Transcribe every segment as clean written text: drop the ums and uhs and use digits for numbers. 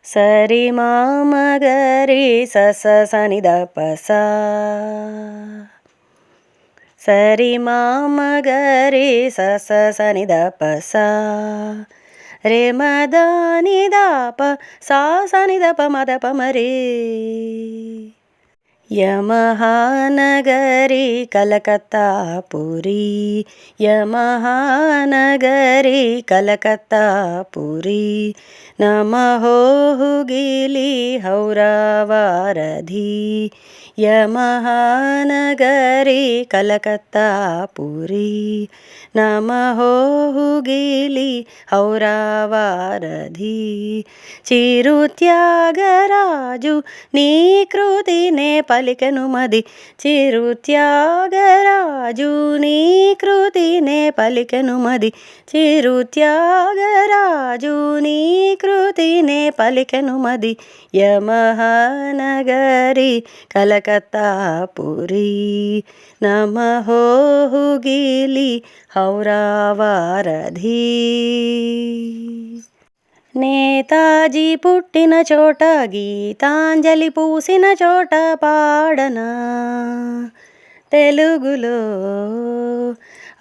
సరి మామ గరి సస సని ద పస సరి మామ గరి సస సని ద పస రే మద ని ద ప సా సని ద ప మద ప మరే యమహానగరి కలకత్తాపురి యమహానగరి కలకత్తాపురి నమహోహుగిలి హౌరావారధి యమహానగరి కలకత్తాపురి నమహోహుగిలి హౌరావారధి చిరుత్యాగరాజు నీ కృతినే పలికెను మది చిరుత్యాగరాజు నీ కృతినే పలికెను మది చిరుత్యాగరాజు నీ కృతినే పలికెను మది యమహానగరి కలకత్తాపురి నమహోహుగిలి హౌరావారధి నేతాజీ పుట్టిన చోట గీతాంజలి పూసిన చోట పాడనా తెలుగులో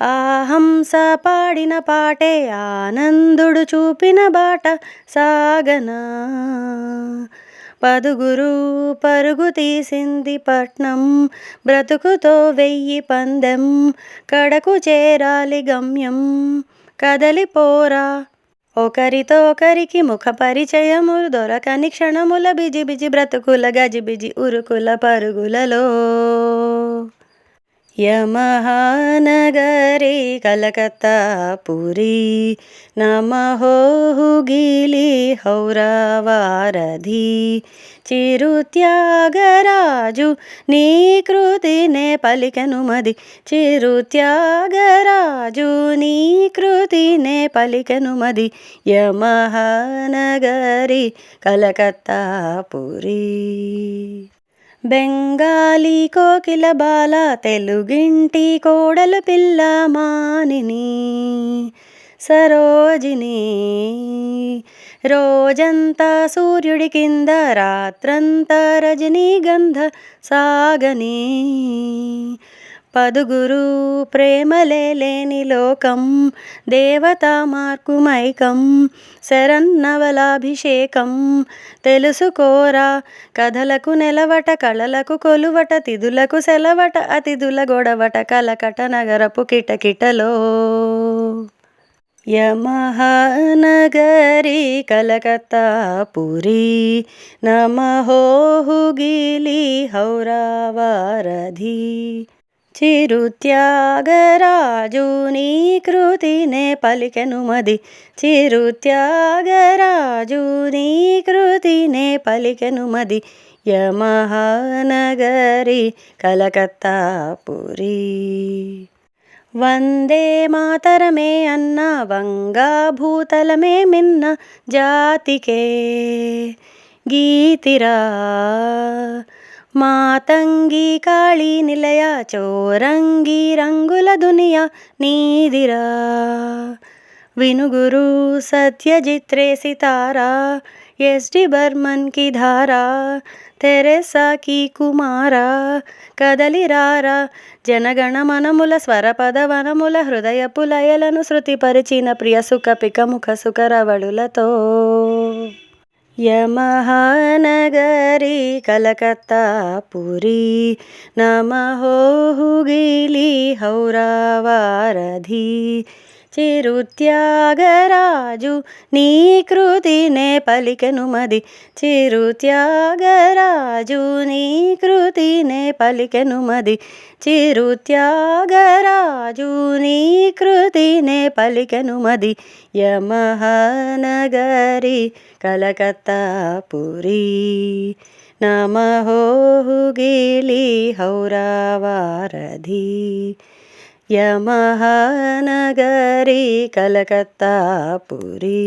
ఆహంస పాడిన పాటే ఆనందుడు చూపిన బాట సాగనా పదుగురు పరుగు తీసింది పట్నం బ్రతుకుతో 1000 పందెం కడకు చేరాలి గమ్యం కదలిపోరా ఒకరితో ఒకరికి ముఖ పరిచయములు దొరకని క్షణముల బిజి బిజి బ్రతుకుల గజిబిజి ఉరుకుల పరుగులలో యమహానగరి కలకత్తాపురి నమహోహుగిలి హౌరావారధి చిరుత్యాగరాజు నీ కృతినే పలికెను మది చిరుత్యాగరాజు నీ కృతినే పలికెను మది యమహానగరి కలకత్తాపురి బెంగాలీ కోకిల బాల తెలుగింటి కోడలు పిల్ల మానిని సరోజిని రోజంతా సూర్యుడి కింద రాత్రంతా రజనీగంధ సాగని పదుగురు ప్రేమలే లేని లోకం దేవతా మార్కుమైకం శరన్నవలాభిషేకం తెలుసుకోరా కథలకు నెలవట కళలకు కొలువట తిథులకు సెలవట అతిథుల గొడవట కలకట నగరపు కిటకిటలో యమహానగరి కలకత్తాపురి నమహోహుగిలి హౌరావారధి చిరుత్యాగరాజు నీ కృతినే పలికెను మది చిరుత్యాగరాజు నీ కృతినే పలికెను మది యమహానగరి కలకత్తాపురి వందే మాతరమే అన్న వంగా భూతలమే మిన్న జాతికే గీతిరా మాతంగి కాళీ నిలయ చోరంగి రంగుల దునియా నీదిరా వినుగురు సత్యజిత్ రే సితారా ఎస్డి బర్మన్ కి ధారా తెరెసా కి కుమారా కదలిరారా జనగణ మనముల స్వరపద వనముల హృదయపు లయలను శృతిపరిచిన ప్రియ సుఖ పిక ముఖ సుఖరవళులతో యమహానగరి కలకత్తాపురి నమహోహుగిలి హౌరావారధి చిరుత్యాగరాజు నీ కృతినే పలికెను మది చిరుత్యాగరాజు నీ కృతినే పలికెను మది చిరుత్యాగరాజు నీ కృతినే పలికెను మది యమహానగరి కలకత్తాపురి నమహోహుగిలి హౌరావారధి యమహానగరి కలకత్తాపురి.